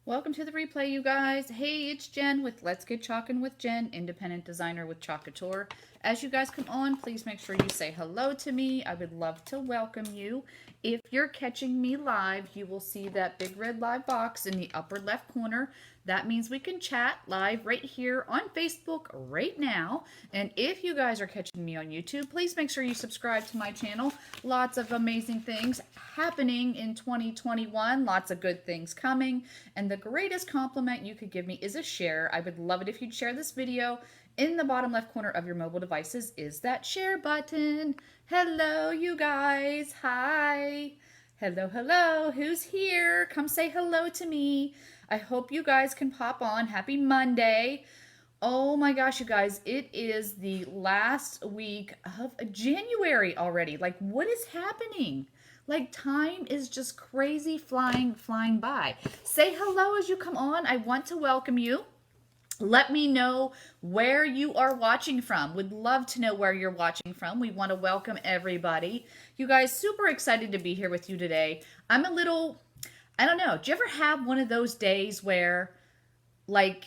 Welcome to the replay, you guys. Hey, it's Jen with Let's Get Chalkin' with Jen, independent designer with Couture. As you guys come on, please make sure you say hello to me. I would love to welcome you. If you're catching me live, you will see that big red live box in the upper left corner. That means we can chat live right here on Facebook right now. And if you guys are catching me on YouTube, please make sure you subscribe to my channel. Lots of amazing things happening in 2021. Lots of good things coming. And the greatest compliment you could give me is a share. I would love it if you'd share this video. In the bottom left corner of your mobile devices is that share button. Hello, you guys. Hi. Hello, hello. Who's here? Come say hello to me. I hope you guys can pop on. Happy Monday. Oh my gosh, you guys, it is the last week of January already. Like, what is happening? Like, time is just crazy flying by. Say hello as you come on. I want to welcome you. Let me know where you are watching from. Would love to know where you're watching from. We want to welcome everybody. You guys, super excited to be here with you today. I'm a little, I don't know. Do you ever have one of those days where, like,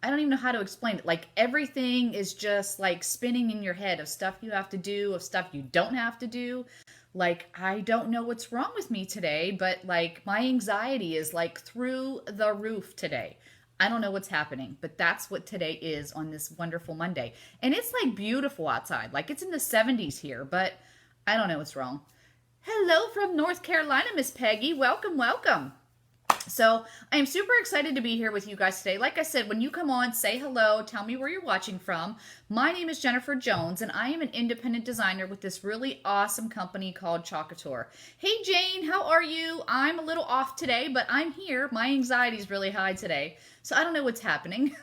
I don't even know how to explain it. Like, everything is just like spinning in your head of stuff you have to do, of stuff you don't have to do. Like, I don't know what's wrong with me today, but like my anxiety is like through the roof today. I don't know what's happening, but that's what today is on this wonderful Monday. And it's like beautiful outside. Like, it's in the 70s here, but I don't know what's wrong. Hello from North Carolina, Miss Peggy. Welcome, welcome. So I am super excited to be here with you guys today. Like I said, when you come on, say hello, tell me where you're watching from. My name is Jennifer Jones, and I am an independent designer with this really awesome company called Couture. Hey, Jane, how are you? I'm a little off today, but I'm here. My anxiety is really high today, so I don't know what's happening,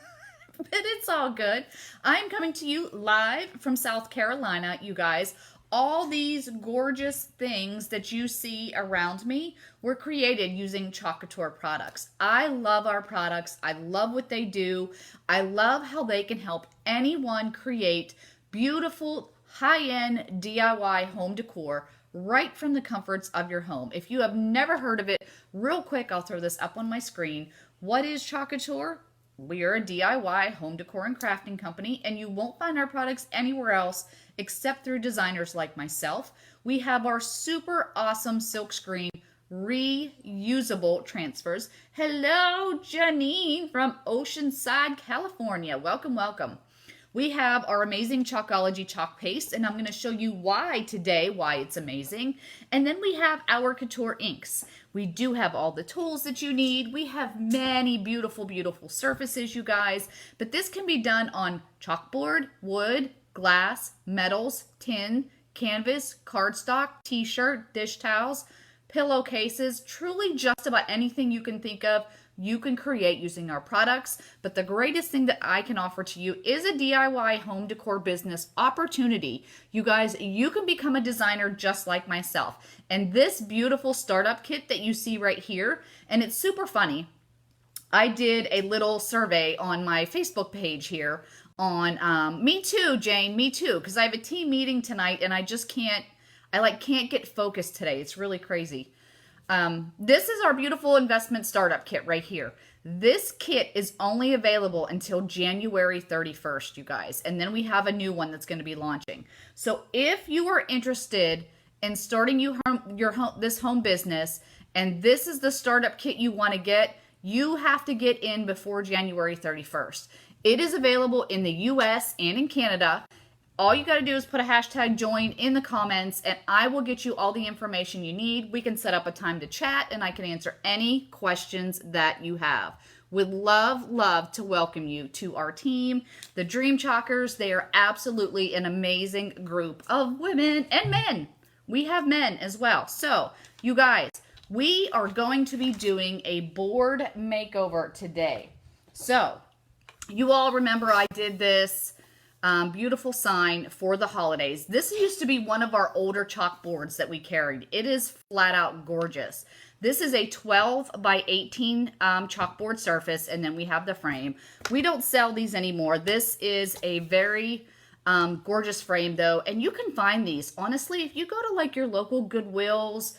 but it's all good. I'm coming to you live from South Carolina, you guys. All these gorgeous things that you see around me were created using Couture products. I love our products. I love what they do. I love how they can help anyone create beautiful, high-end DIY home decor right from the comforts of your home. If you have never heard of it, real quick, I'll throw this up on my screen. What is Couture? We are a DIY home decor and crafting company, and you won't find our products anywhere else except through designers like myself. We have our super awesome silkscreen reusable transfers. Hello, Janine from Oceanside, California. Welcome, welcome. We have our amazing Chalkology chalk paste, and I'm going to show you why today, why it's amazing. And then we have our Couture inks. We do have all the tools that you need. We have many beautiful, beautiful surfaces, you guys. But this can be done on chalkboard, wood, glass, metals, tin, canvas, cardstock, t-shirt, dish towels, pillowcases, truly just about anything you can think of, you can create using our products. But the greatest thing that I can offer to you is a DIY home decor business opportunity. You guys, you can become a designer just like myself. And this beautiful startup kit that you see right here, and it's super funny. I did a little survey on my Facebook page here on me too, Jane, me too, because I have a team meeting tonight and I just can't get focused today. It's really crazy. This is our beautiful investment startup kit right here. This kit is only available until January 31st, you guys. And then we have a new one that's going to be launching. So if you are interested in starting this home business, and this is the startup kit you want to get, you have to get in before January 31st. It is available in the US and in Canada. All you got to do is put a hashtag join in the comments, and I will get you all the information you need. We can set up a time to chat, and I can answer any questions that you have. Would love to welcome you to our team, the Dream Chalkers. They are absolutely an amazing group of women and men. We have men as well. So, you guys, we are going to be doing a board makeover today. So, you all remember I did this beautiful sign for the holidays. This used to be one of our older chalkboards that we carried. It is flat out gorgeous. This is a 12 by 18 chalkboard surface, and then we have the frame. We don't sell these anymore. This is a very gorgeous frame though, and you can find these. Honestly, if you go to like your local Goodwills,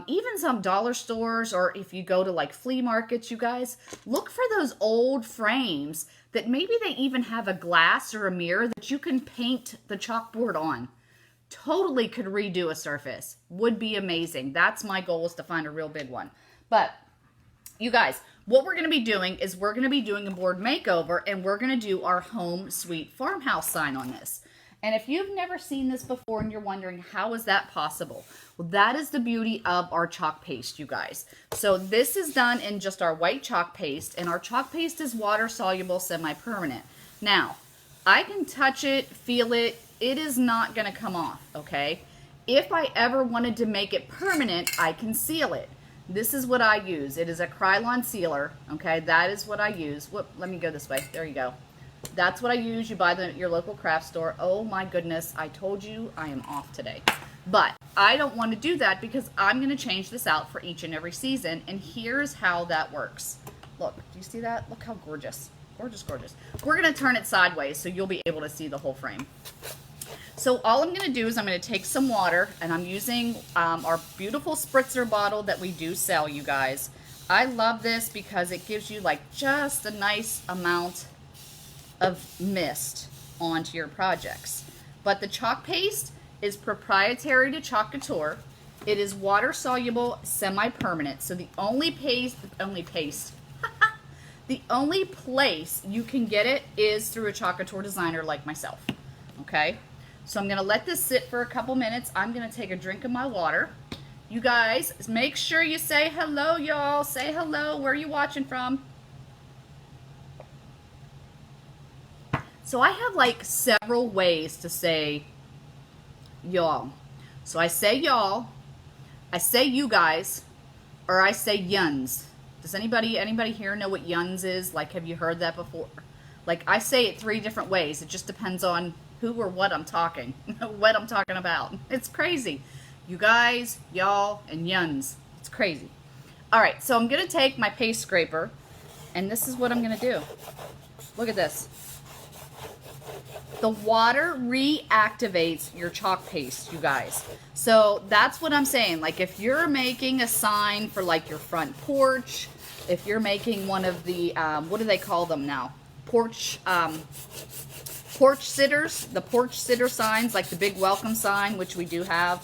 even some dollar stores, or if you go to like flea markets, you guys, look for those old frames that maybe they even have a glass or a mirror that you can paint the chalkboard on. Totally could redo a surface. Would be amazing. That's my goal, is to find a real big one. But you guys, what we're going to be doing is we're going to be doing a board makeover, and we're going to do our home sweet farmhouse sign on this. And if you've never seen this before and you're wondering how is that possible, well, that is the beauty of our chalk paste, you guys. So this is done in just our white chalk paste, and our chalk paste is water soluble, semi-permanent. Now, I can touch it, feel it. It is not going to come off, okay? If I ever wanted to make it permanent, I can seal it. This is what I use. It is a Krylon sealer, okay? That is what I use. Whoop, let me go this way. There you go. That's what I use. You buy them at your local craft store. Oh my goodness, I told you I am off today. But I don't want to do that because I'm going to change this out for each and every season. And here's how that works. Look, do you see that? Look how gorgeous. Gorgeous, gorgeous. We're going to turn it sideways so you'll be able to see the whole frame. So all I'm going to do is I'm going to take some water, and I'm using our beautiful spritzer bottle that we do sell, you guys. I love this because it gives you like just a nice amount of mist onto your projects. But the chalk paste is proprietary to Couture. It is water soluble, semi-permanent. So the only place you can get it is through a Couture designer like myself. Okay? So I'm going to let this sit for a couple minutes. I'm going to take a drink of my water. You guys, make sure you say hello, y'all. Say hello. Where are you watching from? So I have like several ways to say y'all. So I say y'all, I say you guys, or I say yuns. Does anybody here know what yuns is? Like, have you heard that before? Like, I say it 3 different ways. It just depends on who or what I'm talking, what I'm talking about. It's crazy. You guys, y'all, and yuns. It's crazy. All right, so I'm going to take my paste scraper, and this is what I'm going to do. Look at this. The water reactivates your chalk paste, you guys. So that's what I'm saying. Like, if you're making a sign for like your front porch, if you're making one of the, what do they call them now? Porch sitters, the porch sitter signs, like the big welcome sign, which we do have.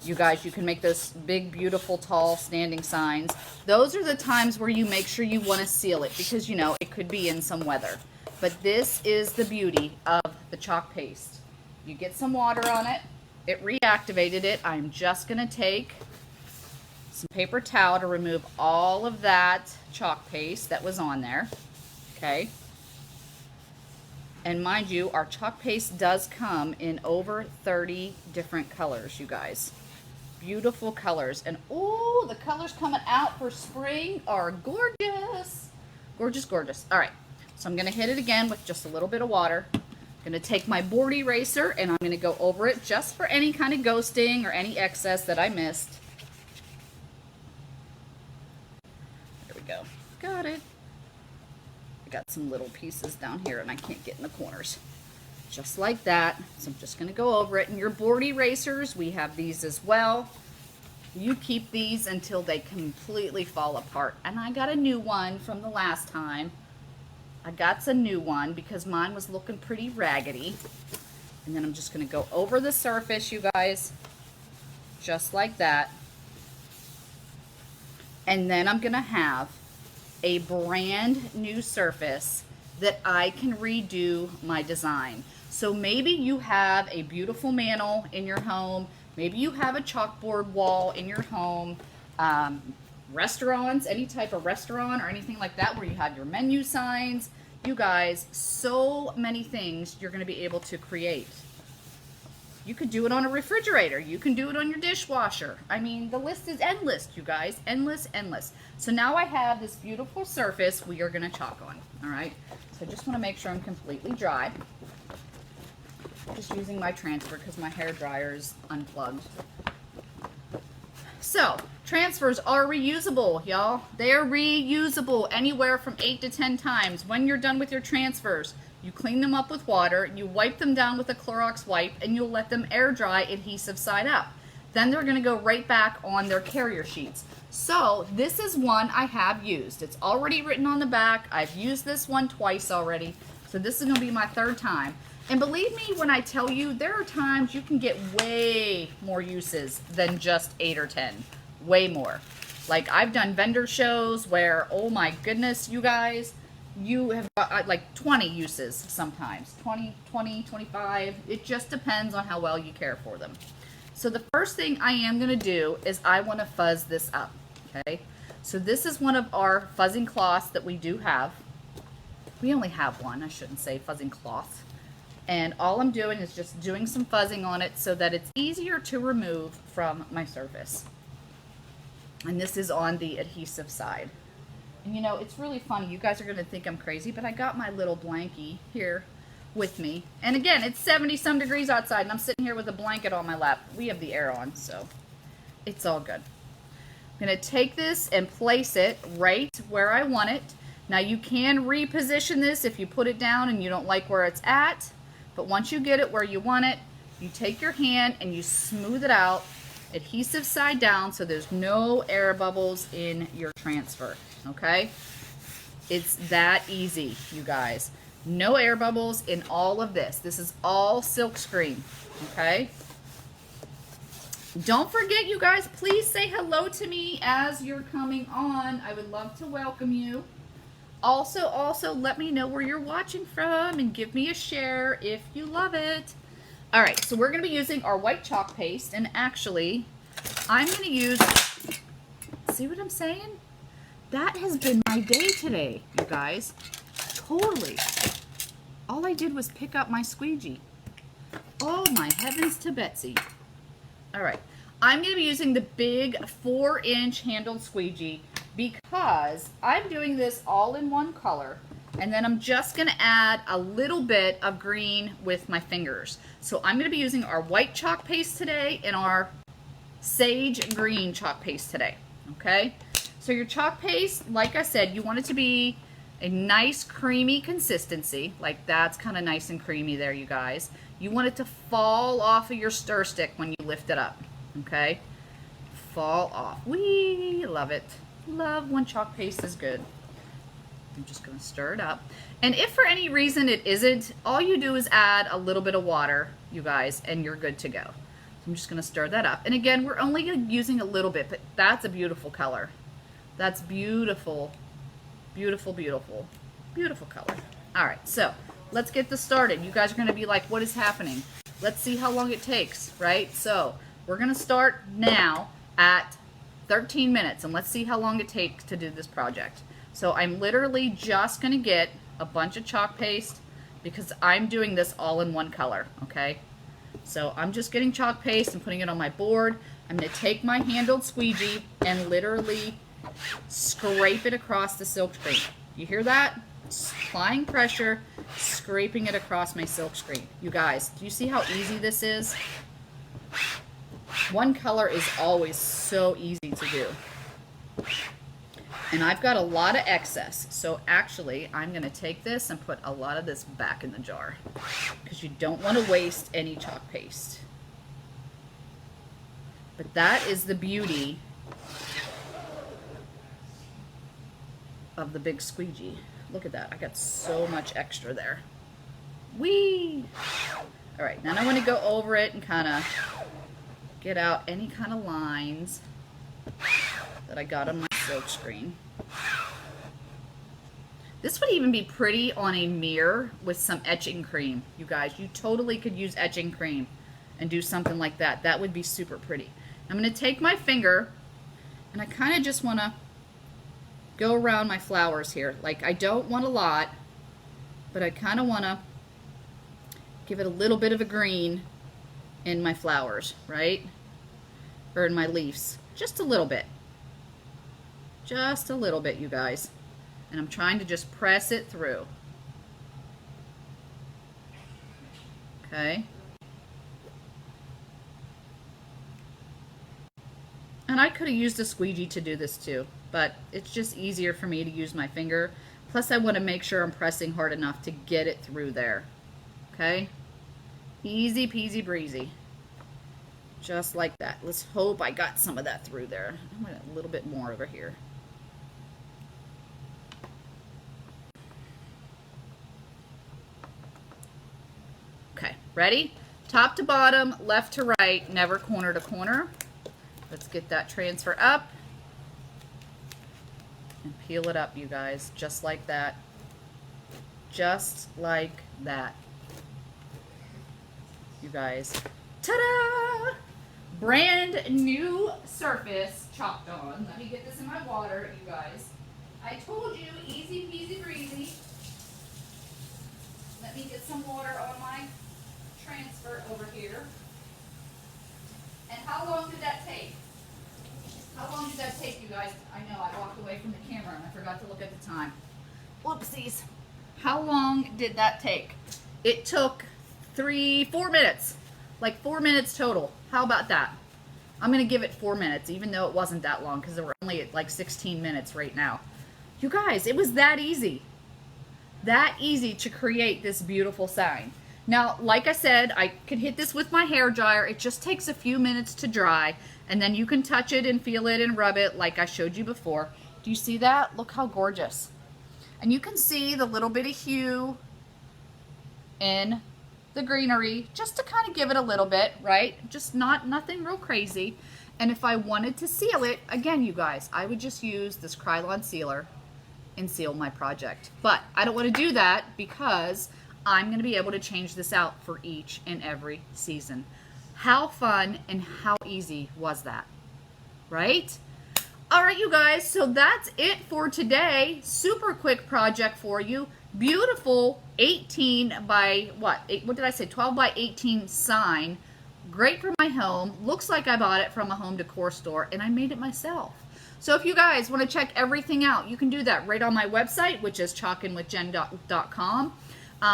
You guys, you can make those big, beautiful, tall, standing signs. Those are the times where you make sure you want to seal it because, you know, it could be in some weather. But this is the beauty of the chalk paste. You get some water on it. It reactivated it. I'm just going to take some paper towel to remove all of that chalk paste that was on there. Okay. And mind you, our chalk paste does come in over 30 different colors, you guys. Beautiful colors. And oh, the colors coming out for spring are gorgeous. Gorgeous, gorgeous. All right. So I'm going to hit it again with just a little bit of water. I'm going to take my board eraser and I'm going to go over it just for any kind of ghosting or any excess that I missed. There we go. Got it. I got some little pieces down here and I can't get in the corners. Just like that. So I'm just going to go over it. And your board erasers, we have these as well. You keep these until they completely fall apart. And I got a new one from the last time. I got a new one because mine was looking pretty raggedy. And then I'm just going to go over the surface, you guys. Just like that. And then I'm going to have a brand new surface that I can redo my design. So maybe you have a beautiful mantle in your home. Maybe you have a chalkboard wall in your home. Restaurants, any type of restaurant or anything like that where you have your menu signs. You guys, so many things you're going to be able to create. You could do it on a refrigerator. You can do it on your dishwasher. I mean, the list is endless, you guys. Endless, endless. So now I have this beautiful surface we are going to chalk on. All right. So I just want to make sure I'm completely dry. Just using my transfer because my hair dryer is unplugged. So, transfers are reusable, y'all. They are reusable anywhere from 8 to 10 times. When you're done with your transfers, you clean them up with water, you wipe them down with a Clorox wipe, and you'll let them air dry adhesive side up. then they're going to go right back on their carrier sheets. So this is one I have used. It's already written on the back. I've used this one twice already. So this is going to be my third time. And believe me when I tell you, there are times you can get way more uses than just 8 or 10. Way more. Like I've done vendor shows where, oh my goodness, you guys, you have got like 20 uses sometimes. 20, 25. It just depends on how well you care for them. So the first thing I am going to do is I want to fuzz this up. Okay. So this is one of our fuzzing cloths that we do have. We only have one. I shouldn't say fuzzing cloth. And all I'm doing is just doing some fuzzing on it so that it's easier to remove from my surface. And this is on the adhesive side. And you know, it's really funny. You guys are going to think I'm crazy, but I got my little blankie here with me. And again, it's 70 some degrees outside and I'm sitting here with a blanket on my lap. We have the air on, so it's all good. I'm going to take this and place it right where I want it. Now you can reposition this if you put it down and you don't like where it's at. But once you get it where you want it, you take your hand and you smooth it out, adhesive side down, so there's no air bubbles in your transfer, okay? It's that easy, you guys. No air bubbles in all of this. This is all silk screen, okay? Don't forget, you guys, please say hello to me as you're coming on. I would love to welcome you. Also, let me know where you're watching from and give me a share if you love it. All right, so we're going to be using our white chalk paste, and actually, I'm going to use, see what I'm saying? That has been my day today, you guys. Totally. All I did was pick up my squeegee. Oh, my heavens to Betsy. All right, I'm going to be using the big 4-inch handled squeegee because I'm doing this all in one color, and then I'm just going to add a little bit of green with my fingers. So I'm going to be using our white chalk paste today and our sage green chalk paste today, okay? So your chalk paste, like I said, you want it to be a nice creamy consistency, like that's kind of nice and creamy there, you guys. You want it to fall off of your stir stick when you lift it up, okay? Fall off. We love it. Love when chalk paste is good. I'm just going to stir it up. And if for any reason it isn't, all you do is add a little bit of water, you guys, and you're good to go. So I'm just going to stir that up. And again, we're only using a little bit, but that's a beautiful color. That's beautiful. Beautiful, beautiful, beautiful color. All right, so let's get this started. You guys are going to be like, what is happening? Let's see how long it takes, right? So we're going to start now at 13 minutes, and let's see how long it takes to do this project. So I'm literally just going to get a bunch of chalk paste because I'm doing this all in one color, okay? So I'm just getting chalk paste and putting it on my board. I'm going to take my handled squeegee and literally scrape it across the silk screen. You hear that? Applying pressure, scraping it across my silk screen. You guys, do you see how easy this is? One color is always so easy to do. And I've got a lot of excess, so actually I'm going to take this and put a lot of this back in the jar because you don't want to waste any chalk paste. But that is the beauty of the big squeegee. Look at that. I got so much extra there. Whee! All right, now I want to go over it and kind of get out any kind of lines that I got on my silk screen. This would even be pretty on a mirror with some etching cream. You guys, you totally could use etching cream and do something like that. That would be super pretty. I'm going to take my finger and I kind of just want to go around my flowers here. Like, I don't want a lot, but I kind of want to give it a little bit of a green in my flowers, right? Or in my leaves. Just a little bit. Just a little bit, you guys. And I'm trying to just press it through. Okay. And I could have used a squeegee to do this too, but it's just easier for me to use my finger. Plus I want to make sure I'm pressing hard enough to get it through there. Okay? Easy peasy breezy. Just like that. Let's hope I got some of that through there. I'm gonna a little bit more over here. Okay, ready? Top to bottom, left to right, never corner to corner. Let's get that transfer up. And peel it up, you guys, just like that. Just like that. You guys. Ta-da! Brand new surface chalked on. Let me get this in my water, you guys. I told you, easy peasy breezy. Let me get some water on my transfer over here. And how long did that take? How long did that take, you guys? I know, I walked away from the camera and I forgot to look at the time. Whoopsies. How long did that take? It took 4 minutes. Like 4 minutes total. How about that? I'm going to give it 4 minutes, even though it wasn't that long, because we're only at like 16 minutes right now. You guys, it was that easy. That easy to create this beautiful sign. Now, like I said, I could hit this with my hair dryer. It just takes a few minutes to dry, and then you can touch it and feel it and rub it like I showed you before. Do you see that? Look how gorgeous. And you can see the little bit of hue in the greenery, just to kind of give it a little bit, right? Just nothing real crazy. And if I wanted to seal it, again, you guys, I would just use this Krylon sealer and seal my project. But I don't want to do that because I'm going to be able to change this out for each and every season. How fun and how easy was that, right? All right, you guys, so that's it for today. Super quick project for you. Beautiful 18 by, what did I say, 12 by 18 sign. Great for my home. Looks like I bought it from a home decor store, and I made it myself. So if you guys want to check everything out, you can do that right on my website, which is chalkinwithjen.com.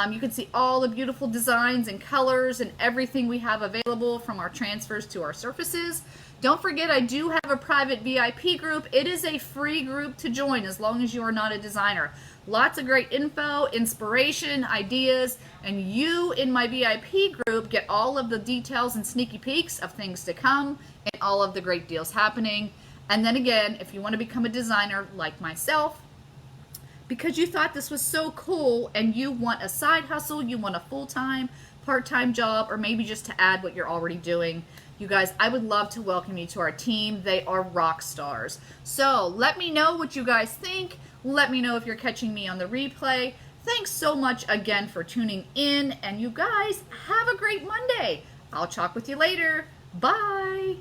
You can see all the beautiful designs and colors and everything we have available, from our transfers to our surfaces. Don't forget, I do have a private VIP group. It is a free group to join as long as you are not a designer. Lots of great info, inspiration, ideas, and you in my VIP group get all of the details and sneaky peeks of things to come and all of the great deals happening. And then again, if you want to become a designer like myself, because you thought this was so cool and you want a side hustle, you want a full-time, part-time job, or maybe just to add what you're already doing, you guys, I would love to welcome you to our team. They are rock stars. So let me know what you guys think. Let me know if you're catching me on the replay. Thanks so much again for tuning in, and you guys have a great Monday. I'll talk with you later. Bye.